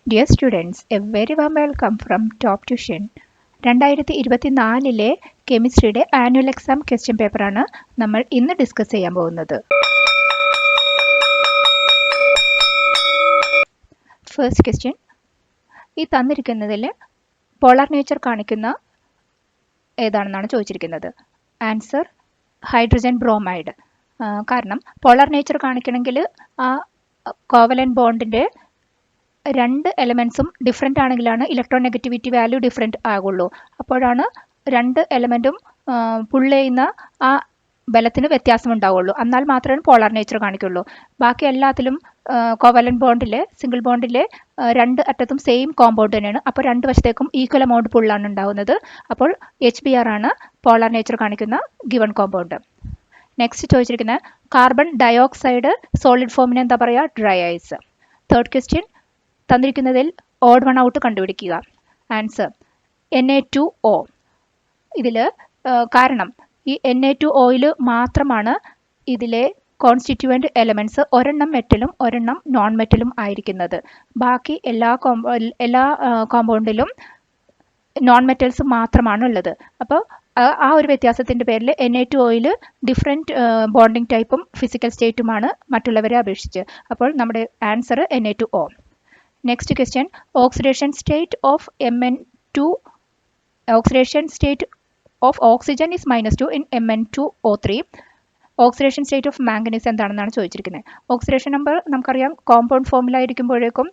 Dear students, a very warm welcome from Top Tuition. 2024 കെമിസ്ട്രിയുടെ annual exam question പേപ്പറാണ് നമ്മൾ ഇന്ന് ഡിസ്കസ് ചെയ്യാൻ പോകുന്നത്. ഫസ്റ്റ് ക്വസ്റ്റ്യൻ, ഈ തന്നിരിക്കുന്നതിൽ പോളാർ നേച്ചർ കാണിക്കുന്ന ഏതാണെന്നാണ് ചോദിച്ചിരിക്കുന്നത്. Answer hydrogen bromide. കാരണം പോളാർ നേച്ചർ കാണിക്കണമെങ്കിൽ ആ കോവലന്റ് ബോണ്ടിൻ്റെ രണ്ട് എലമെൻസും ഡിഫറെൻ്റ് ആണെങ്കിലാണ് ഇലക്ട്രോനെഗറ്റിവിറ്റി വാല്യൂ ഡിഫറെൻ്റ് ആകുള്ളൂ. അപ്പോഴാണ് രണ്ട് എലമെൻറ്റും പുൾ ചെയ്യുന്ന ആ ബലത്തിന് വ്യത്യാസം ഉണ്ടാവുള്ളൂ. എന്നാൽ മാത്രമേ പോളാർ നേച്ചർ കാണിക്കുള്ളൂ. ബാക്കി എല്ലാത്തിലും കോവലന്റ് ബോണ്ടിൽ സിംഗിൾ ബോണ്ടിൽ രണ്ട് അറ്റത്തും സെയിം കോമ്പൗണ്ട് തന്നെയാണ്. അപ്പോൾ രണ്ട് വശത്തേക്കും ഈക്വൽ എമൗണ്ട് പുള്ളാണ് ഉണ്ടാവുന്നത്. അപ്പോൾ HBr ആണ് പോളാർ നേച്ചർ കാണിക്കുന്ന ഗിവൺ കോമ്പൗണ്ട്. നെക്സ്റ്റ് ചോദിച്ചിരിക്കുന്നത് കാർബൺ ഡയോക്സൈഡ് സോളിഡ് ഫോമിന് എന്താ പറയുക? Dry ice. തേർഡ് ക്വസ്റ്റ്യൻ, തന്നിരിക്കുന്നതിൽ ഓഡ് വൺ ഔട്ട് കണ്ടുപിടിക്കുക. Answer Na2O. ഇതിൽ കാരണം ഈ Na2Oയിൽ മാത്രമാണ് ഇതിലെ കോൺസ്റ്റിറ്റ്യൂവൻ്റ് എലമെൻറ്റ്സ് ഒരെണ്ണം മെറ്റലും ഒരെണ്ണം നോൺ മെറ്റലും ആയിരിക്കുന്നത്. ബാക്കി എല്ലാ കോമ്പൗണ്ടിലും നോൺ മെറ്റൽസ് മാത്രമാണ് ഉള്ളത്. അപ്പോൾ ആ ഒരു വ്യത്യാസത്തിൻ്റെ പേരിൽ Na2Oയിൽ ഡിഫറെൻറ്റ് ബോണ്ടിങ് ടൈപ്പും ഫിസിക്കൽ സ്റ്റേറ്റുമാണ് മറ്റുള്ളവരെ അപേക്ഷിച്ച്. അപ്പോൾ നമ്മുടെ answer Na2O. Next question, oxidation state of Mn2, oxidation state of oxygen is -2 in Mn2O3. Oxidation state of manganese എന്താണെന്നാണ് ചോദിച്ചിരിക്കുന്നത്. ഓക്സിഡേഷൻ നമ്പർ നമുക്കറിയാം, കോമ്പൗണ്ട് ഫോമിലായിരിക്കുമ്പോഴേക്കും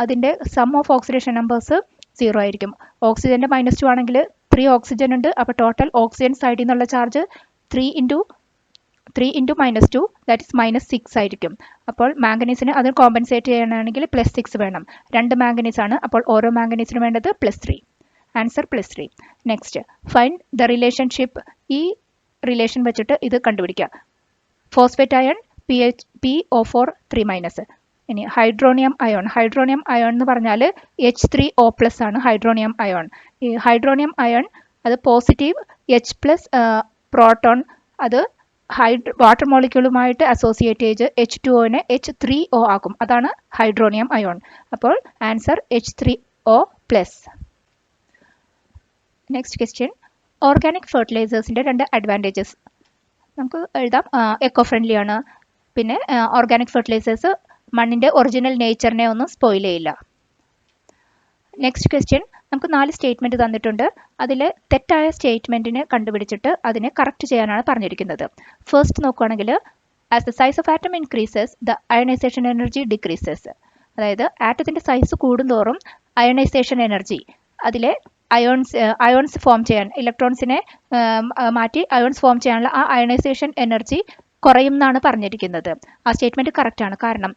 അതിൻ്റെ സം ഓഫ് ഓക്സിഡേഷൻ നമ്പേഴ്സ് 0 ആയിരിക്കും. ഓക്സിജൻ്റെ -2 ആണെങ്കിൽ 3 ഓക്സിജൻ ഉണ്ട്. അപ്പോൾ ടോട്ടൽ ഓക്സിജൻ സൈഡിൽ നിന്നുള്ള ചാർജ് 3 ഇൻറ്റു -2 ദാറ്റ് ഇസ് -6 ആയിരിക്കും. അപ്പോൾ മാംഗനീസിന് അത് കോമ്പൻസേറ്റ് ചെയ്യണമെങ്കിൽ +6 വേണം. 2 മാംഗനീസ് ആണ്. അപ്പോൾ ഓരോ മാംഗനീസിനും വേണ്ടത് +3. Answer +3. Next, find the relationship. ഈ റിലേഷൻ വെച്ചിട്ട് ഇത് കണ്ടുപിടിക്കുക. Phosphate ion PO4 3-. ഇനി ഹൈഡ്രോണിയം അയോൺ എന്ന് പറഞ്ഞാൽ H3O+ ആണ് ഹൈഡ്രോണിയം അയോൺ. ഈ ഹൈഡ്രോണിയം അയോൺ അത് പോസിറ്റീവ് H+ പ്രോട്ടോൺ അത് വാട്ടർ മോളിക്യൂളുമായിട്ട് അസോസിയേറ്റ് ചെയ്ത് H2Oനെ H3O ആക്കും. അതാണ് ഹൈഡ്രോണിയം അയോൺ. അപ്പോൾ answer H3O+. Next question, organic ഫെർട്ടിലൈസേഴ്സിൻ്റെ 2 അഡ്വാൻറ്റേജസ് നമുക്ക് എഴുതാം. എക്കോ ഫ്രണ്ട്ലി ആണ്. പിന്നെ ഓർഗാനിക് ഫെർട്ടിലൈസേഴ്സ് മണ്ണിൻ്റെ ഒറിജിനൽ നേച്ചറിനെ ഒന്നും സ്പോയിൽ ചെയ്യില്ല. നെക്സ്റ്റ് ക്വസ്റ്റ്യൻ, നമുക്ക് 4 സ്റ്റേറ്റ്മെൻറ്റ് തന്നിട്ടുണ്ട്. അതിൽ തെറ്റായ സ്റ്റേറ്റ്മെൻറ്റിനെ കണ്ടുപിടിച്ചിട്ട് അതിനെ കറക്റ്റ് ചെയ്യാനാണ് പറഞ്ഞിരിക്കുന്നത്. ഫസ്റ്റ് നോക്കുകയാണെങ്കിൽ, as the size of atom increases the ionisation energy decreases. അതായത് ആറ്റത്തിൻ്റെ സൈസ് കൂടുന്തോറും അയണൈസേഷൻ എനർജി, അതിലെ അയോൺസ് ഫോം ചെയ്യാൻ, ഇലക്ട്രോൺസിനെ മാറ്റി അയോൺസ് ഫോം ചെയ്യാനുള്ള ആ അയണൈസേഷൻ എനർജി കുറയും എന്നാണ് പറഞ്ഞിരിക്കുന്നത്. ആ സ്റ്റേറ്റ്മെൻറ്റ് കറക്റ്റാണ്. കാരണം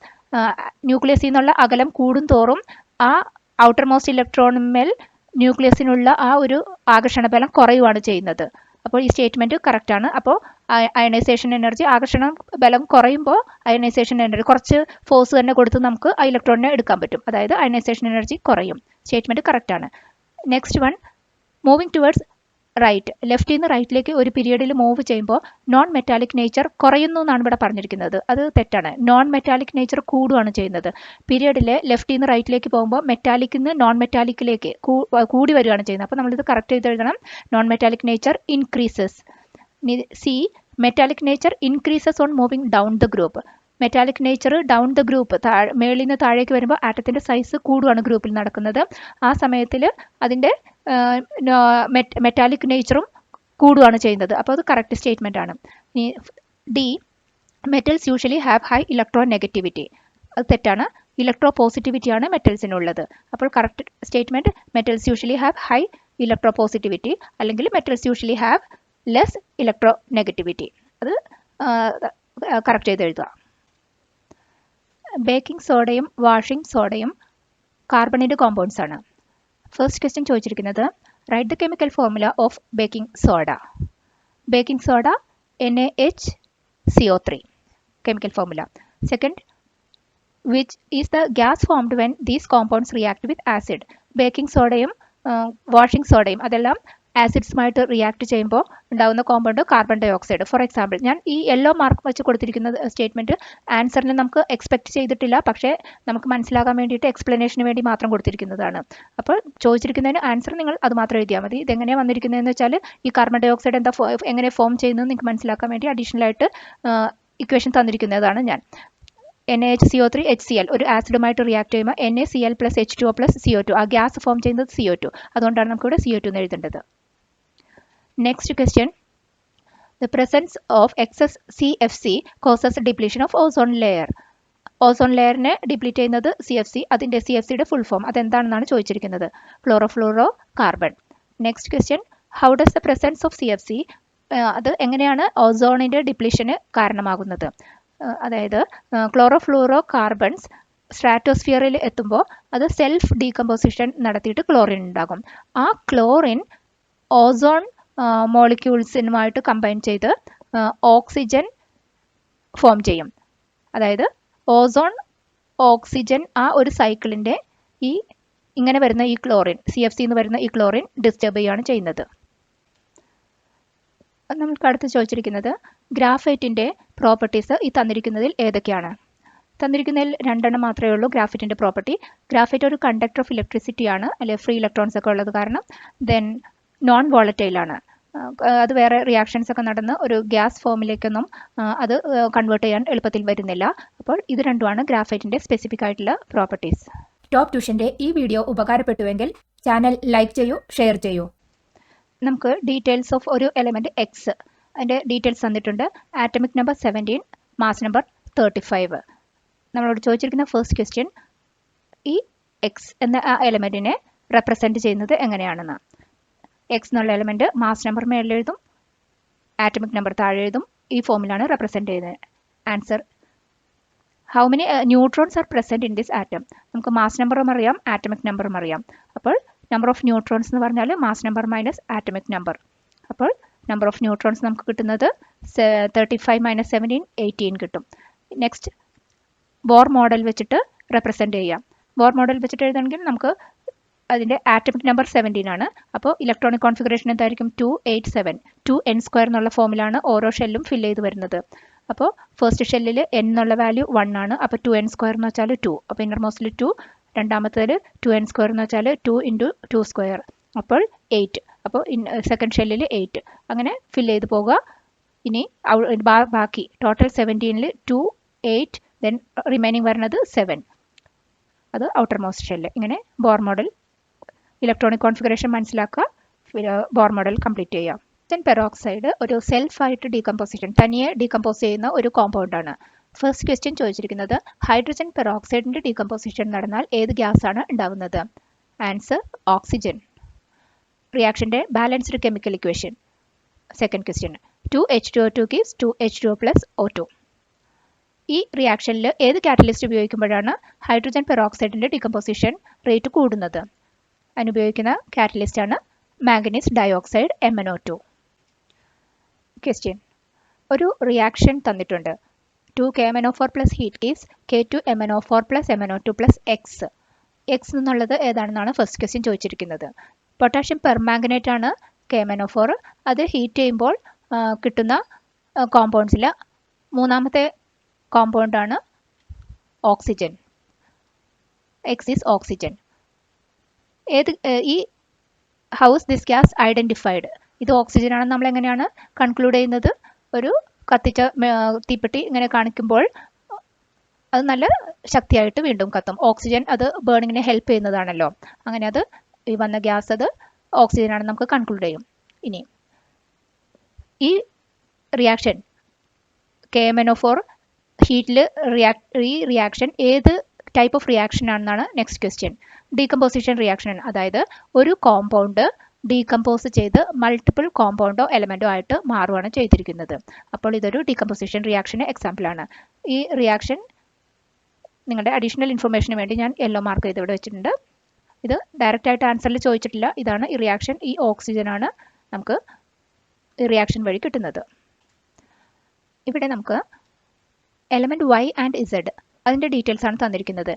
ന്യൂക്ലിയസിൽ നിന്നുള്ള അകലം കൂടുന്തോറും ആ ഔട്ടർ മോസ്റ്റ് ഇലക്ട്രോണിന്മേൽ ന്യൂക്ലിയസിനുള്ള ആ ഒരു ആകർഷണ ബലം കുറയുകയാണ് ചെയ്യുന്നത്. അപ്പോൾ ഈ സ്റ്റേറ്റ്മെൻറ്റ് കറക്റ്റാണ്. അപ്പോൾ അയണൈസേഷൻ എനർജി, ആകർഷണ ബലം കുറയുമ്പോൾ അയണൈസേഷൻ എനർജി കുറച്ച് ഫോഴ്സ് തന്നെ കൊടുത്ത് നമുക്ക് ആ ഇലക്ട്രോണിനെ എടുക്കാൻ പറ്റും. അതായത് അയണൈസേഷൻ എനർജി കുറയും. സ്റ്റേറ്റ്മെൻറ്റ് കറക്റ്റാണ്. Next one, moving towards right. ലെഫ്റ്റിൽ നിന്ന് റൈറ്റിലേക്ക് ഒരു പീരിയഡിൽ മൂവ് ചെയ്യുമ്പോൾ നോൺ മെറ്റാലിക് നേച്ചർ കുറയുന്നു എന്നാണ് ഇവിടെ പറഞ്ഞിരിക്കുന്നത്. അത് തെറ്റാണ്. നോൺ മെറ്റാലിക് നേച്ചർ കൂടുകയാണ് ചെയ്യുന്നത്. പീരിയഡിൽ ലെഫ്റ്റിൽ നിന്ന് റൈറ്റിലേക്ക് പോകുമ്പോൾ മെറ്റാലിക്കിൽ നിന്ന് നോൺ മെറ്റാലിക്കിലേക്ക് കൂടി വരികയാണ് ചെയ്യുന്നത്. അപ്പോൾ നമ്മളിത് കറക്റ്റ് ചെയ്ത് എഴുതണം. Non metallic nature increases. C, metallic nature increases on moving down the group. Metallic nature down the group, മേളിൽ നിന്ന് താഴേക്ക് വരുമ്പോൾ ആറ്റത്തിൻ്റെ സൈസ് കൂടുകയാണ് ഗ്രൂപ്പിൽ നടക്കുന്നത്. ആ സമയത്തിൽ അതിൻ്റെ മെറ്റാലിക് നേച്ചറും കൂടുകയാണ് ചെയ്യുന്നത്. അപ്പോൾ അത് കറക്റ്റ് സ്റ്റേറ്റ്മെൻ്റ് ആണ്. D, metals usually have high electronegativity. അത് തെറ്റാണ്. ഇലക്ട്രോ പോസിറ്റിവിറ്റിയാണ് മെറ്റൽസിനുള്ളത്. അപ്പോൾ correct statement metals usually have high electropositivity, അല്ലെങ്കിൽ metals usually have less electronegativity. അത് കറക്റ്റ് ചെയ്ത് എഴുതുക. ബേക്കിംഗ് സോഡയും വാഷിംഗ് സോഡയും കാർബണിൻ്റെ കോമ്പൗണ്ട്സ് ആണ്. ഫസ്റ്റ് ക്വസ്റ്റ്യൻ ചോദിച്ചിരിക്കുന്നത്, write the chemical formula of baking soda. Baking soda NaHCO3 chemical formula. Second, which is the gas formed when these compounds react with acid. Baking സോഡയും washing സോഡയും അതെല്ലാം ആസിഡ്സുമായിട്ട് react ചെയ്യുമ്പോൾ ഉണ്ടാകുന്ന compound carbon dioxide. For example, ഞാൻ ഈ yellow mark വെച്ച് കൊടുത്തിരിക്കുന്ന സ്റ്റേറ്റ്മെൻറ്റ് ആൻസറിന് നമുക്ക് എക്സ്പെക്ട് ചെയ്തിട്ടില്ല, പക്ഷേ നമുക്ക് മനസ്സിലാകാൻ വേണ്ടിയിട്ട് എക്സ്പ്ലനേഷന് വേണ്ടി മാത്രം കൊടുത്തിരിക്കുന്നതാണ്. അപ്പോൾ ചോദിച്ചിരിക്കുന്നതിന് ആൻസർ നിങ്ങൾ അത് മാത്രം എഴുതിയാൽ മതി. ഇതെങ്ങനെയാണ് വന്നിരിക്കുന്നതെന്ന് വെച്ചാൽ ഈ കാർബൺ ഡൈ ഓക്സൈഡ് എന്താ എങ്ങനെ ഫോം ചെയ്യുന്നത് നിങ്ങൾക്ക് മനസ്സിലാക്കാൻ വേണ്ടി അഡീഷണൽ ആയിട്ട് ഇക്വേഷൻ തന്നിരിക്കുന്നതാണ് ഞാൻ. NaHCO3 HCl ഒരു ആസിഡുമായിട്ട് റിയാക്ട് ചെയ്യുമ്പോൾ NaCl + H2O + CO2, ആ ഗ്യാസ് ഫോം ചെയ്യുന്നത് CO2. അതുകൊണ്ടാണ് നമുക്കിവിടെ CO2 എന്ന് എഴുതേണ്ടത്. Next question, the presence of excess CFC causes depletion of ozone layer. Ozone ലെയറിനെ ഡിപ്ലീറ്റ് ചെയ്യുന്നത് CFC, അതിൻ്റെ CFCയുടെ ഫുൾ ഫോം അതെന്താണെന്നാണ് ചോദിച്ചിരിക്കുന്നത്. Chlorofluorocarbon. Next question, how does the presence of CFC അത് എങ്ങനെയാണ് ഓസോണിൻ്റെ ഡിപ്ലീഷന് കാരണമാകുന്നത്? അതായത് ക്ലോറോഫ്ലൂറോ കാർബൺസ് സ്ട്രാറ്റോസ്ഫിയറിൽ എത്തുമ്പോൾ അത് സെൽഫ് ഡീകമ്പോസിഷൻ നടത്തിയിട്ട് ക്ലോറിൻ ഉണ്ടാകും. ആ ക്ലോറിൻ ഓസോൺ മോളിക്യൂൾസിനുമായിട്ട് കമ്പൈൻ ചെയ്ത് ഓക്സിജൻ ഫോം ചെയ്യും. അതായത് ഓസോൺ ഓക്സിജൻ ആ ഒരു സൈക്കിളിൻ്റെ ഇങ്ങനെ വരുന്ന ഈ ക്ലോറിൻ, CFC എന്ന് വരുന്ന ഈ ക്ലോറിൻ ഡിസ്റ്റർബ് ചെയ്യുകയാണ് ചെയ്യുന്നത്. നമുക്ക് അടുത്ത് ചോദിച്ചിരിക്കുന്നത് ഗ്രാഫൈറ്റിൻ്റെ പ്രോപ്പർട്ടീസ് ഈ തന്നിരിക്കുന്നതിൽ ഏതൊക്കെയാണ്? തന്നിരിക്കുന്നതിൽ 2 എണ്ണം മാത്രമേ ഉള്ളൂ ഗ്രാഫൈറ്റിൻ്റെ പ്രോപ്പർട്ടി. ഗ്രാഫൈറ്റ് ഒരു കണ്ടക്ടർ ഓഫ് ഇലക്ട്രിസിറ്റി ആണ്, അല്ലെങ്കിൽ ഫ്രീ ഇലക്ട്രോൺസ് ഒക്കെ ഉള്ളത് കാരണം. ദെൻ നോൺ വോളറ്റൈലാണ്, അത് വേറെ റിയാക്ഷൻസ് ഒക്കെ നടന്ന് ഒരു ഗ്യാസ് ഫോമിലേക്കൊന്നും അത് കൺവേർട്ട് ചെയ്യാൻ എളുപ്പത്തിൽ വരുന്നില്ല. അപ്പോൾ ഇത് രണ്ടുമാണ് ഗ്രാഫൈറ്റിൻ്റെ സ്പെസിഫിക് ആയിട്ടുള്ള പ്രോപ്പർട്ടീസ്. ടോപ്പ് ട്യൂഷൻ്റെ ഈ വീഡിയോ ഉപകാരപ്പെട്ടുവെങ്കിൽ ചാനൽ ലൈക്ക് ചെയ്യൂ, ഷെയർ ചെയ്യൂ. നമുക്ക് ഡീറ്റെയിൽസ് ഓഫ് ഒരു എലമെൻറ്റ് എക്സ്, അതിൻ്റെ ഡീറ്റെയിൽസ് തന്നിട്ടുണ്ട്. Atomic number 17, mass number 35. നമ്മളോട് ചോദിച്ചിരിക്കുന്ന ഫസ്റ്റ് ക്വസ്റ്റ്യൻ, ഈ എക്സ് എന്ന ആ എലമെൻറ്റിനെ റെപ്രസെൻറ്റ് ചെയ്യുന്നത് എങ്ങനെയാണെന്ന്. എക്സ് എന്നുള്ള എലമെൻറ്റ് മാസ് നമ്പർ മേളിൽ എഴുതും, ആറ്റമിക് നമ്പർ താഴെ എഴുതും. ഈ ഫോമിലാണ് റെപ്രസെൻറ്റ് ചെയ്യുന്നത്. Answer, how many neutrons are present in this atom. നമുക്ക് മാസ് നമ്പറും അറിയാം, ആറ്റമിക് നമ്പറും അറിയാം. അപ്പോൾ നമ്പർ ഓഫ് ന്യൂട്രോൺസ് എന്ന് പറഞ്ഞാൽ mass number minus atomic number. അപ്പോൾ നമ്പർ ഓഫ് ന്യൂട്രോൺസ് നമുക്ക് കിട്ടുന്നത് 35 - 17 18 കിട്ടും. നെക്സ്റ്റ്, ബോർ മോഡൽ വെച്ചിട്ട് റെപ്രസെൻറ്റ് ചെയ്യാം. ബോർ മോഡൽ വെച്ചിട്ട് എഴുതണമെങ്കിൽ നമുക്ക് അതിൻ്റെ ആറ്റമിക് നമ്പർ 17 ആണ്. അപ്പോൾ ഇലക്ട്രോണിക് കോൺഫിഗറേഷൻ എന്തായിരിക്കും? 287, 2n² എന്നുള്ള ഫോമിലാണ് ഓരോ ഷെല്ലും ഫില്ല് ചെയ്ത് വരുന്നത്. അപ്പോൾ ഫസ്റ്റ് ഷെല്ലിൽ n എന്നുള്ള വാല്യൂ 1 ആണ്. അപ്പോൾ 2n² എന്ന് വെച്ചാൽ 2. അപ്പോൾ ഇന്നർ മോസ്റ്റിൽ 2. രണ്ടാമത്തേൽ 2n² എന്ന് വെച്ചാൽ 2 × 2², അപ്പോൾ 8. അപ്പോൾ സെക്കൻഡ് ഷെല്ലിൽ 8. അങ്ങനെ ഫില്ല് ചെയ്ത് പോകുക. ഇനി ബാക്കി ടോട്ടൽ 17ൽ 2, 8, ദെൻ റിമൈനിങ് വരുന്നത് 7. അത് ഔട്ടർ മോസ്റ്റ് ഷെല്ല്. ഇങ്ങനെ ബോർ മോഡൽ ഇലക്ട്രോണിക് കോൺഫിഗറേഷൻ മനസ്സിലാക്കുക, ബോർ മോഡൽ കംപ്ലീറ്റ് ചെയ്യാം. ഹൈഡ്രജൻ പെറോക്സൈഡ് ഒരു സെൽഫായിട്ട് ഡീകമ്പോസിഷൻ, തനിയെ ഡീകമ്പോസ് ചെയ്യുന്ന ഒരു കോമ്പൗണ്ടാണ്. ഫസ്റ്റ് ക്വസ്റ്റ്യൻ ചോദിച്ചിരിക്കുന്നത് ഹൈഡ്രജൻ പെറോക്സൈഡിൻ്റെ ഡീകമ്പോസിഷൻ നടന്നാൽ ഏത് ഗ്യാസാണ് ഉണ്ടാകുന്നത്? Answer, oxygen. റിയാക്ഷൻ്റെ balanced chemical equation. Second question, 2H2O2 gives 2H2O + O2. ഈ റിയാക്ഷനിൽ ഏത് കാറ്റലിസ്റ്റ് ഉപയോഗിക്കുമ്പോഴാണ് ഹൈഡ്രജൻ പെറോക്സൈഡിൻ്റെ ഡീകമ്പോസിഷൻ റേറ്റ് കൂടുന്നത്? അതിനുപയോഗിക്കുന്ന കാറ്റലിസ്റ്റാണ് മാംഗനീസ് ഡയോക്സൈഡ് MnO2. ക്വസ്റ്റ്യൻ, ഒരു റിയാക്ഷൻ തന്നിട്ടുണ്ട്. 2KMnO4 + heat gives K2MnO4 + MnO2 + X. X എന്നുള്ളത് ഏതാണെന്നാണ് ഫസ്റ്റ് ക്വസ്റ്റ്യൻ ചോദിച്ചിരിക്കുന്നത്. പൊട്ടാഷ്യം പെർമാംഗനേറ്റ് ആണ് KMnO4. അത് ഹീറ്റ് ചെയ്യുമ്പോൾ കിട്ടുന്ന കോമ്പൗണ്ട്സിൽ മൂന്നാമത്തെ കോമ്പൗണ്ടാണ് ഓക്സിജൻ. X is oxygen. ഈ ഹൗസ് ദിസ് ഗ്യാസ് ഐഡൻറ്റിഫൈഡ്, ഇത് ഓക്സിജൻ ആണെന്ന് നമ്മൾ എങ്ങനെയാണ് കൺക്ലൂഡ് ചെയ്യുന്നത്? ഒരു കത്തിച്ച തീപ്പെട്ടി ഇങ്ങനെ കാണിക്കുമ്പോൾ അത് നല്ല ശക്തിയായിട്ട് വീണ്ടും കത്തും. ഓക്സിജൻ അത് ബേണിങ്ങിനെ ഹെൽപ്പ് ചെയ്യുന്നതാണല്ലോ. അങ്ങനെ അത് ഈ വന്ന ഗ്യാസ് അത് ഓക്സിജൻ ആണെന്ന് നമുക്ക് കൺക്ലൂഡ് ചെയ്യും. ഇനി ഈ റിയാക്ഷൻ KMnO4 ഹീറ്റിൽ ഈ റിയാക്ഷൻ ഏത് ടൈപ്പ് ഓഫ് റിയാക്ഷൻ ആണെന്നാണ് നെക്സ്റ്റ് ക്വസ്റ്റ്യൻ. ഡീകമ്പോസിഷൻ റിയാക്ഷൻ, അതായത് ഒരു കോമ്പൗണ്ട് ഡീകമ്പോസ് ചെയ്ത് മൾട്ടിപ്പിൾ കോമ്പൗണ്ടോ എലമെൻറ്റോ ആയിട്ട് മാറുകയാണ് ചെയ്തിരിക്കുന്നത്. അപ്പോൾ ഇതൊരു ഡീകമ്പോസിഷൻ റിയാക്ഷന് എക്സാമ്പിളാണ്. ഈ റിയാക്ഷൻ നിങ്ങളുടെ അഡീഷണൽ ഇൻഫർമേഷന് വേണ്ടി ഞാൻ യെല്ലോ മാർക്ക് ചെയ്ത് ഇവിടെ വെച്ചിട്ടുണ്ട്. ഇത് ഡയറക്റ്റ് ആയിട്ട് ആൻസറിൽ ചോദിച്ചിട്ടില്ല. ഇതാണ് ഈ റിയാക്ഷൻ. ഈ ഓക്സിജനാണ് നമുക്ക് ഈ റിയാക്ഷൻ വഴി കിട്ടുന്നത്. ഇവിടെ നമുക്ക് എലമെൻറ്റ് Y ആൻഡ് Z അതിൻ്റെ ഡീറ്റെയിൽസ് ആണ് തന്നിരിക്കുന്നത്.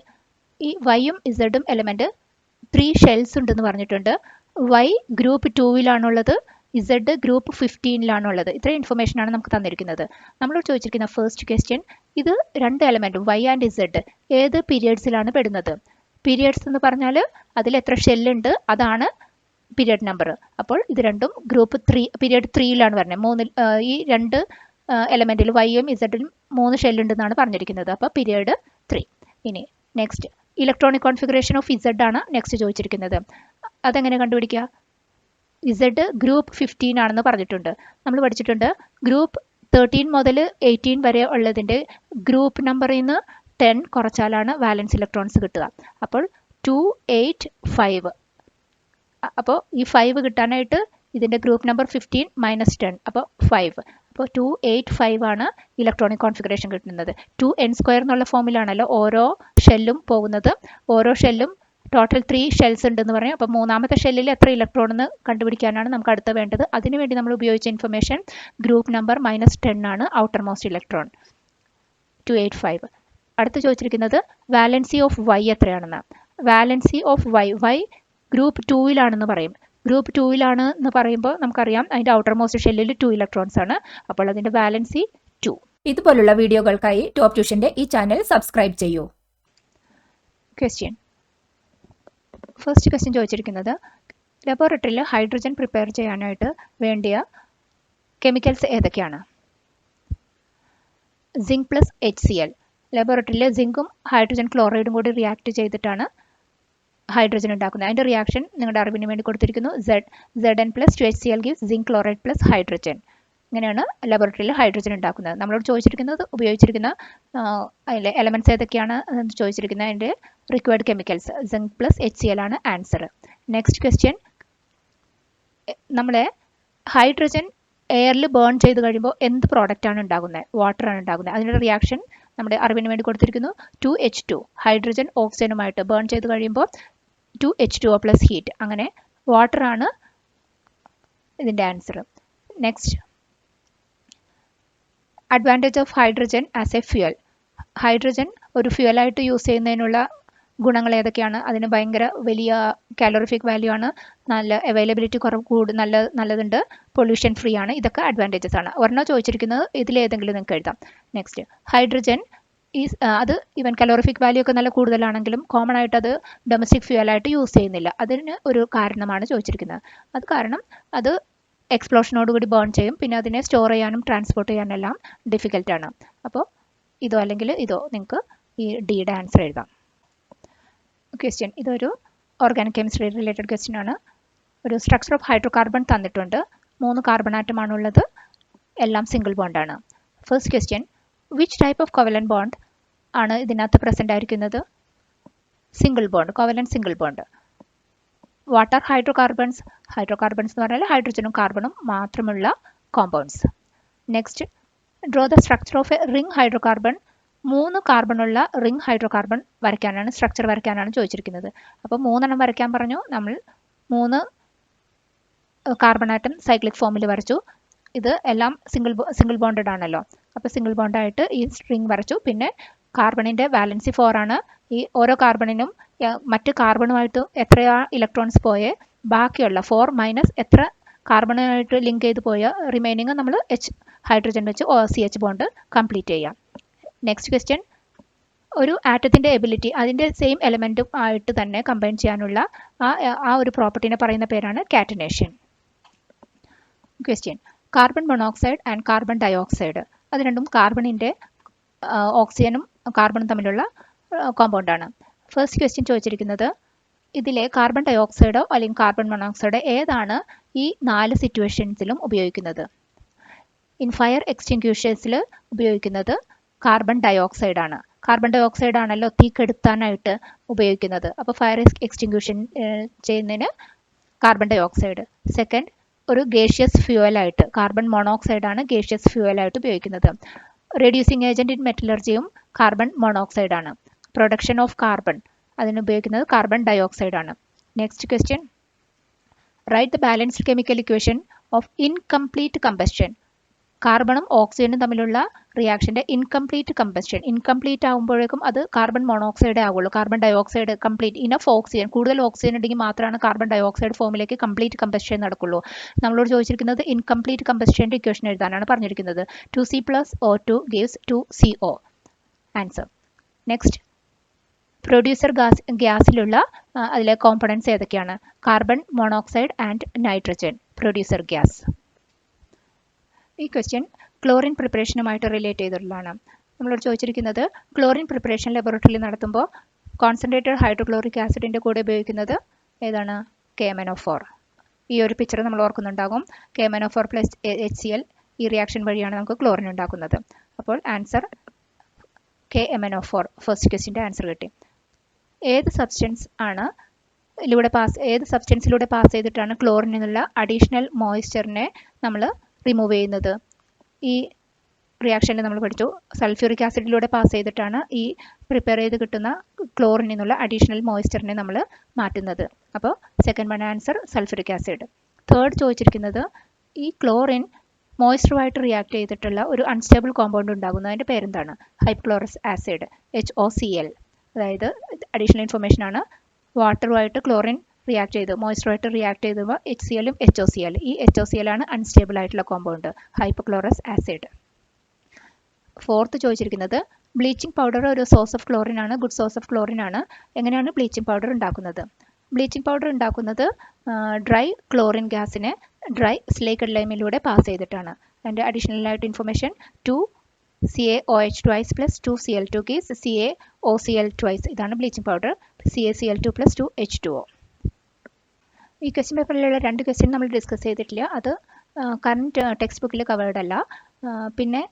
ഈ Yയും Zഉം എലമെൻറ്റ് 3 ഷെൽസ് ഉണ്ടെന്ന് പറഞ്ഞിട്ടുണ്ട്. വൈ ഗ്രൂപ്പ് 2-ലാണുള്ളത്, ഇസഡ് ഗ്രൂപ്പ് 15-ലാണുള്ളത്. ഇത്രയും ഇൻഫർമേഷനാണ് നമുക്ക് തന്നിരിക്കുന്നത്. നമ്മളോട് ചോദിച്ചിരിക്കുന്ന ഫസ്റ്റ് ക്വസ്റ്റ്യൻ, ഇത് രണ്ട് എലമെൻറ്റും വൈ ആൻഡ് ഇസഡ് ഏത് പീരിയഡ്സിലാണ് പെടുന്നത്? പീരിയഡ്സ് എന്ന് പറഞ്ഞാൽ അതിൽ എത്ര ഷെല്ലുണ്ട് അതാണ് പീരിയഡ് നമ്പർ. അപ്പോൾ ഇത് രണ്ടും ഗ്രൂപ്പ് 3 പീരിയഡ് 3-ലാണ് പറഞ്ഞത്. ഈ രണ്ട് എലമെൻറ്റിൽ വൈയും ഇസഡിലും 3 ഷെല്ലുണ്ടെന്നാണ് പറഞ്ഞിരിക്കുന്നത്. അപ്പോൾ പീരിയഡ് 3. ഇനി next electronic configuration of Z ആണ് നെക്സ്റ്റ് ചോദിച്ചിരിക്കുന്നത്. അതെങ്ങനെ കണ്ടുപിടിക്കുക? ഇസഡ് ഗ്രൂപ്പ് 15 ആണെന്ന് പറഞ്ഞിട്ടുണ്ട്. നമ്മൾ പഠിച്ചിട്ടുണ്ട് ഗ്രൂപ്പ് 13 മുതൽ 18 വരെ ഉള്ളതിൻ്റെ ഗ്രൂപ്പ് നമ്പറിൽ നിന്ന് 10 കുറച്ചാലാണ് വാലൻസ് ഇലക്ട്രോൺസ് കിട്ടുക. അപ്പോൾ 2, 8, 5. അപ്പോൾ ഈ 5 കിട്ടാനായിട്ട് ഇതിൻ്റെ ഗ്രൂപ്പ് നമ്പർ 15 മൈനസ് 10, അപ്പോൾ 5. അപ്പോൾ 2, 8, 5 ആണ് ഇലക്ട്രോണിക് കോൺഫിഗറേഷൻ കിട്ടുന്നത്. 2n² എന്നുള്ള ഫോമിലാണല്ലോ ഓരോ ഷെല്ലും പോകുന്നത്. ഓരോ ഷെല്ലും ടോട്ടൽ 3 ഷെൽസ് ഉണ്ടെന്ന് പറയും. അപ്പോൾ മൂന്നാമത്തെ ഷെല്ലിൽ എത്ര ഇലക്ട്രോൺ എന്ന് കണ്ടുപിടിക്കാനാണ് നമുക്ക് അടുത്ത വേണ്ടത്. അതിനുവേണ്ടി നമ്മൾ ഉപയോഗിച്ച ഇൻഫർമേഷൻ ഗ്രൂപ്പ് നമ്പർ -10 ആണ് ഔട്ടർ മോസ്റ്റ് ഇലക്ട്രോൺ 285. അടുത്ത് ചോദിച്ചിരിക്കുന്നത് വാലൻസി ഓഫ് വൈ എത്രയാണെന്ന്. വാലൻസി ഓഫ് വൈ ഗ്രൂപ്പ് 2-ലാണെന്ന് പറയും. ഗ്രൂപ്പ് 2-ലാണ് എന്ന് പറയുമ്പോൾ നമുക്കറിയാം അതിൻ്റെ ഔട്ടർ മോസ്റ്റ് ഷെല്ലിൽ 2 ഇലക്ട്രോൺസ് ആണ്. അപ്പോൾ അതിൻ്റെ വാലൻസി 2. ഇതുപോലുള്ള വീഡിയോകൾക്കായി ടോപ്പ് ട്യൂഷൻ്റെ ഈ ചാനൽ സബ്സ്ക്രൈബ് ചെയ്യൂ. ക്വസ്റ്റ്യൻ, ഫസ്റ്റ് ക്വസ്റ്റ്യൻ ചോദിച്ചിരിക്കുന്നത് ലബോറട്ടറിയിൽ ഹൈഡ്രജൻ പ്രിപ്പയർ ചെയ്യാനായിട്ട് വേണ്ടിയ കെമിക്കൽസ് ഏതൊക്കെയാണ്? Zinc plus HCl. ലബോറട്ടറിയിൽ സിങ്കും ഹൈഡ്രജൻ ക്ലോറൈഡും കൂടി റിയാക്ട് ചെയ്തിട്ടാണ് ഹൈഡ്രജൻ ഉണ്ടാക്കുന്നത്. അതിൻ്റെ റിയാക്ഷൻ നിങ്ങളുടെ അറിവിന് വേണ്ടി കൊടുത്തിരിക്കുന്നു. Zn plus 2HCl gives zinc chloride plus hydrogen. ഇങ്ങനെയാണ് ലബോറട്ടറിയിൽ ഹൈഡ്രജൻ ഉണ്ടാക്കുന്നത്. നമ്മളോട് ചോദിച്ചിരിക്കുന്നത് ഉപയോഗിച്ചിരിക്കുന്ന എലമെൻറ്റ്സ് ഏതൊക്കെയാണ് എന്ന് ചോദിച്ചിരിക്കുന്നത്. അതിൻ്റെ required chemicals zinc plus HCl ആണ് ആൻസർ. നെക്സ്റ്റ് ക്വസ്റ്റ്യൻ, നമ്മളെ ഹൈഡ്രജൻ എയറിൽ ബേൺ ചെയ്ത് കഴിയുമ്പോൾ എന്ത് പ്രോഡക്റ്റാണ് ഉണ്ടാകുന്നത്? വാട്ടറാണ് ഉണ്ടാകുന്നത്. അതിൻ്റെ റിയാക്ഷൻ നമ്മുടെ അറിവിന് വേണ്ടി കൊടുത്തിരിക്കുന്നു. 2H2 ഹൈഡ്രജൻ ഓക്സിജനുമായിട്ട് ബേൺ ചെയ്ത് കഴിയുമ്പോൾ 2H2O പ്ലസ് ഹീറ്റ്. അങ്ങനെ വാട്ടറാണ് ഇതിൻ്റെ answer. Next, advantage of hydrogen as A fuel. Hydrogen ഒരു ഫ്യൂവലായിട്ട് യൂസ് ചെയ്യുന്നതിനുള്ള ഗുണങ്ങൾ ഏതൊക്കെയാണ്? അതിന് ഭയങ്കര വലിയ കാലോറിഫിക് വാല്യൂ ആണ്, നല്ല അവൈലബിലിറ്റി നല്ലതുണ്ട്, പൊല്യൂഷൻ ഫ്രീ ആണ്. ഇതൊക്കെ അഡ്വാൻറ്റേജസ് ആണ്. ഒരെണ്ണം ചോദിച്ചിരിക്കുന്നത് ഇതിലേതെങ്കിലും നിങ്ങൾക്ക് എഴുതാം. നെക്സ്റ്റ്, ഹൈഡ്രജൻ അത് ഈവൻ കലോറിഫിക് വാല്യൂ ഒക്കെ നല്ല കൂടുതലാണെങ്കിലും കോമൺ ആയിട്ട് അത് ഡൊമസ്റ്റിക് ഫ്യൂവലായിട്ട് യൂസ് ചെയ്യുന്നില്ല. അതിന് ഒരു കാരണമാണ് ചോദിച്ചിരിക്കുന്നത്. അത് കാരണം അത് എക്സ്പ്ലോഷനോടുകൂടി ബേൺ ചെയ്യും. പിന്നെ അതിനെ സ്റ്റോർ ചെയ്യാനും ട്രാൻസ്പോർട്ട് ചെയ്യാനെല്ലാം ഡിഫിക്കൽട്ടാണ്. അപ്പോൾ ഇതോ അല്ലെങ്കിൽ ഇതോ നിങ്ങൾക്ക് ഈ ഡിയുടെ ആൻസർ എഴുതാം. ക്വസ്റ്റ്യൻ, ഇതൊരു ഓർഗാനിക് കെമിസ്ട്രി റിലേറ്റഡ് ക്വസ്റ്റ്യൻ ആണ്. ഒരു സ്ട്രക്ചർ ഓഫ് ഹൈഡ്രോകാർബൺ തന്നിട്ടുണ്ട്. 3 കാർബൺ ആറ്റമാണുള്ളത്, എല്ലാം സിംഗിൾ ബോണ്ടാണ്. First question, which type of covalent bond ആണ് ഇതിനകത്ത് പ്രസന്റ് ആയിരിക്കുന്നത്? Single bond, covalent single bond. What are hydrocarbons? Hydrocarbons എന്ന് പറഞ്ഞാൽ ഹൈഡ്രജനും കാർബണും മാത്രമുള്ള compounds. Next, draw the structure of a ring hydrocarbon. 3 കാർബണുള്ള റിംഗ് ഹൈഡ്രോകാർബൺ സ്ട്രക്ചർ വരയ്ക്കാനാണ് ചോദിച്ചിരിക്കുന്നത്. അപ്പോൾ 3 എണ്ണം വരയ്ക്കാൻ പറഞ്ഞു. നമ്മൾ 3 കാർബൺ ആറ്റം സൈക്ലിക് ഫോമിൽ വരച്ചു. ഇത് എല്ലാം സിംഗിൾ ബോണ്ടഡ് ആണല്ലോ. അപ്പോൾ സിംഗിൾ ബോണ്ടായിട്ട് ഈ റിംഗ് വരച്ചു. പിന്നെ കാർബണിൻ്റെ വാലൻസി 4 ആണ്. ഈ ഓരോ കാർബണിനും മറ്റ് കാർബണുമായിട്ട് എത്രയാ ഇലക്ട്രോൺസ് പോയേ ബാക്കിയുള്ള 4 മൈനസ് എത്ര കാർബണുമായിട്ട് ലിങ്ക് ചെയ്ത് പോയ റിമൈനിങ് നമ്മൾ ഹൈഡ്രജൻ വെച്ച് OCH ബോണ്ട് കംപ്ലീറ്റ് ചെയ്യാം. നെക്സ്റ്റ് ക്വസ്റ്റ്യൻ, ഒരു ആറ്റത്തിൻ്റെ എബിലിറ്റി അതിൻ്റെ സെയിം എലമെൻറ്റും ആയിട്ട് തന്നെ കമ്പൈൻ ചെയ്യാനുള്ള ആ ഒരു പ്രോപ്പർട്ടീനെ പറയുന്ന പേരാണ് catenation. Question, carbon monoxide and carbon dioxide അത് രണ്ടും കാർബണിൻ്റെ ഓക്സിജനും കാർബണും തമ്മിലുള്ള കോമ്പൗണ്ടാണ്. ഫസ്റ്റ് ക്വസ്റ്റ്യൻ ചോദിച്ചിരിക്കുന്നത് ഇതിലെ കാർബൺ ഡയോക്സൈഡോ അല്ലെങ്കിൽ കാർബൺ മോണോക്സൈഡോ ഏതാണ് ഈ 4 സിറ്റുവേഷൻസിലും ഉപയോഗിക്കുന്നത്? ഇൻ ഫയർ എക്സ്റ്റിങ്ക്യൂഷേഴ്സിൽ ഉപയോഗിക്കുന്നത് കാർബൺ ഡയോക്സൈഡ് ആണ്. കാർബൺ ഡയോക്സൈഡ് ആണല്ലോ തീ കെടുത്താനായിട്ട് ഉപയോഗിക്കുന്നത്. അപ്പോൾ ഫയർ എക്സ്റ്റിങ്ക്യൂഷൻ ചെയ്യുന്നതിന് കാർബൺ ഡയോക്സൈഡ്. സെക്കൻഡ്, ഒരു ഗേഷ്യസ് ഫ്യൂവലായിട്ട് കാർബൺ മോണോക്സൈഡ് ആണ് ഗേഷ്യസ് ഫ്യൂവലായിട്ട് ഉപയോഗിക്കുന്നത്. റെഡ്യൂസിങ് ഏജന്റ് ഇൻ മെറ്റലർജിയും കാർബൺ മോണോക്സൈഡ് ആണ്. പ്രൊഡക്ഷൻ ഓഫ് കാർബൺ അതിന് ഉപയോഗിക്കുന്നത് കാർബൺ ഡയോക്സൈഡ് ആണ്. Next question, write the balanced chemical equation of incomplete combustion. കാർബണും ഓക്സിജനും തമ്മിലുള്ള റിയാക്ഷൻ്റെ ഇൻകംപ്ലീറ്റ് കമ്പസ്റ്റൻ. ഇൻകംപ്ലീറ്റ് ആകുമ്പോഴേക്കും അത് കാർബൺ മോണോക്സൈഡ് ആവുള്ളൂ. Carbon dioxide complete enough oxygen, കൂടുതൽ ഓക്സിജൻ ഉണ്ടെങ്കിൽ മാത്രമാണ് കാർബൺ ഡയോക്സൈഡ് ഫോമിലേക്ക് കംപ്ലീറ്റ് കമ്പസ്റ്റൻ നടക്കുള്ളൂ. നമ്മളോട് ചോദിച്ചിരിക്കുന്നത് ഇൻകംപ്ലീറ്റ് കമ്പസ്റ്റൻ്റെ ഇക്വേഷൻ എഴുതാനാണ് പറഞ്ഞിരിക്കുന്നത്. 2C + O2 gives 2CO. Answer. Next, producer ഗ്യാസിലുള്ള അതിലെ കോമ്പണൻസ് ഏതൊക്കെയാണ്? Carbon monoxide and nitrogen, producer gas. ഈ ക്വസ്റ്റ്യൻ ക്ലോറിൻ പ്രിപ്പറേഷനുമായിട്ട് റിലേറ്റ് ചെയ്തിട്ടുള്ളതാണ്. നമ്മളോട് ചോദിച്ചിരിക്കുന്നത് ക്ലോറിൻ പ്രിപ്പറേഷൻ ലബോറട്ടറിയിൽ നടത്തുമ്പോൾ കോൺസെൻട്രേറ്റഡ് ഹൈഡ്രോക്ലോറിക് ആസിഡിൻ്റെ കൂടെ ഉപയോഗിക്കുന്നത് ഏതാണ്? KMnO4. ഈ ഒരു പിക്ചർ നമ്മൾ ഓർക്കുന്നുണ്ടാകും. KMnO4 + HCl ഈ റിയാക്ഷൻ വഴിയാണ് നമുക്ക് ക്ലോറിൻ ഉണ്ടാക്കുന്നത്. അപ്പോൾ ആൻസർ KMnO4. ഫസ്റ്റ് ക്വസ്റ്റ്യൻ്റെ ആൻസർ കിട്ടി. ഏത് സബ്സ്റ്റൻസിലൂടെ പാസ് ചെയ്തിട്ടാണ് ക്ലോറിൻ എന്നുള്ള അഡീഷണൽ മോയ്സ്ചറിനെ നമ്മൾ റിമൂവ് ചെയ്യുന്നത്? ഈ റിയാക്ഷനിൽ നമ്മൾ പഠിച്ചു സൾഫ്യൂറിക് ആസിഡിലൂടെ പാസ് ചെയ്തിട്ടാണ് ഈ പ്രിപ്പയർ ചെയ്ത് കിട്ടുന്ന ക്ലോറിൻ എന്നുള്ള അഡീഷണൽ മോയ്സ്ചറിനെ നമ്മൾ മാറ്റുന്നത്. അപ്പോൾ second one answer sulphuric acid. Third ചോദിച്ചിരിക്കുന്നത് ഈ ക്ലോറിൻ മോയ്സ്ചറുമായിട്ട് റിയാക്ട് ചെയ്തിട്ടുള്ള ഒരു അൺസ്റ്റേബിൾ കോമ്പൗണ്ട് ഉണ്ടാകുന്നു. അതിൻ്റെ പേരെന്താണ്? Hypochlorous acid, HOCl. അതായത് അഡീഷണൽ ഇൻഫർമേഷൻ ആണ്. വാട്ടറുമായിട്ട് ക്ലോറിൻ റിയാക്ട് ചെയ്ത് മോയ്സ്ചറുമായിട്ട് റിയാക്ട് ചെയ്തപ്പോൾ HClഉം HOCl, ഈ HOCl ആണ് അൺസ്റ്റേബിൾ ആയിട്ടുള്ള കോമ്പൗണ്ട്, ഹൈപ്പോക്ലോറസ് ആസിഡ്. ഫോർത്ത് ചോദിച്ചിരിക്കുന്നത് ബ്ലീച്ചിങ് പൗഡർ ഒരു സോഴ്സ് ഓഫ് ക്ലോറിൻ ആണ്, ഗുഡ് സോഴ്സ് ഓഫ് ക്ലോറിൻ ആണ്. എങ്ങനെയാണ് ബ്ലീച്ചിങ് പൗഡർ ഉണ്ടാക്കുന്നത്? ബ്ലീച്ചിങ് പൗഡർ ഉണ്ടാക്കുന്നത് ഡ്രൈ ക്ലോറിൻ ഗ്യാസിനെ ഡ്രൈ സ്ലേക്കഡ് ലൈമിലൂടെ പാസ് ചെയ്തിട്ടാണ്. അതിൻ്റെ അഡീഷണൽ ആയിട്ട് information 2CaOH twice + 2Cl2 gives CaOCl twice. ഇതാണ് ബ്ലീച്ചിങ് പൗഡർ. CaCl2 + 2H2O. ഈ ക്വസ്റ്റ്യൻ പേപ്പറിലുള്ള 2 ക്വസ്റ്റ്യൻ നമ്മൾ ഡിസ്കസ് ചെയ്തിട്ടില്ല. അത് കറണ്ട് ടെക്സ്റ്റ് ബുക്കിൽ കവേർഡ് അല്ല. പിന്നെ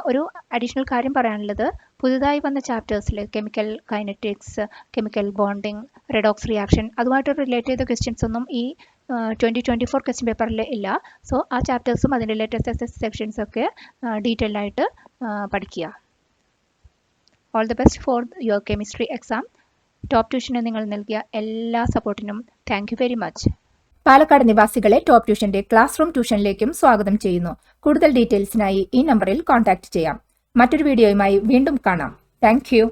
ഒരു അഡീഷണൽ കാര്യം പറയാനുള്ളത്, പുതുതായി വന്ന ചാപ്റ്റേഴ്സിൽ chemical kinetics, chemical bonding, redox reaction അതുമായിട്ട് റിലേറ്റ് ചെയ്ത ക്വസ്റ്റ്യൻസ് ഒന്നും ഈ 2024 ക്വസ്റ്റ്യൻ പേപ്പറിൽ ഇല്ല. സോ ആ ചാപ്റ്റേഴ്സും അതിൻ്റെ ലേറ്റസ്റ്റ് സെക്ഷൻസൊക്കെ ഡീറ്റെയിൽ ആയിട്ട് പഠിക്കുക. All the best for your chemistry exam. Top ട്യൂഷന് നിങ്ങൾ നൽകിയ എല്ലാ സപ്പോർട്ടിനും thank you very much. Palakkad നിവാസികളെ ടോപ്പ് ട്യൂഷന്റെ ക്ലാസ് റൂം ട്യൂഷനിലേക്കും സ്വാഗതം ചെയ്യുന്നു. കൂടുതൽ ഡീറ്റെയിൽസിനായി ഈ നമ്പറിൽ കോൺടാക്ട് ചെയ്യാം. മറ്റൊരു വീഡിയോയുമായി വീണ്ടും കാണാം. Thank you.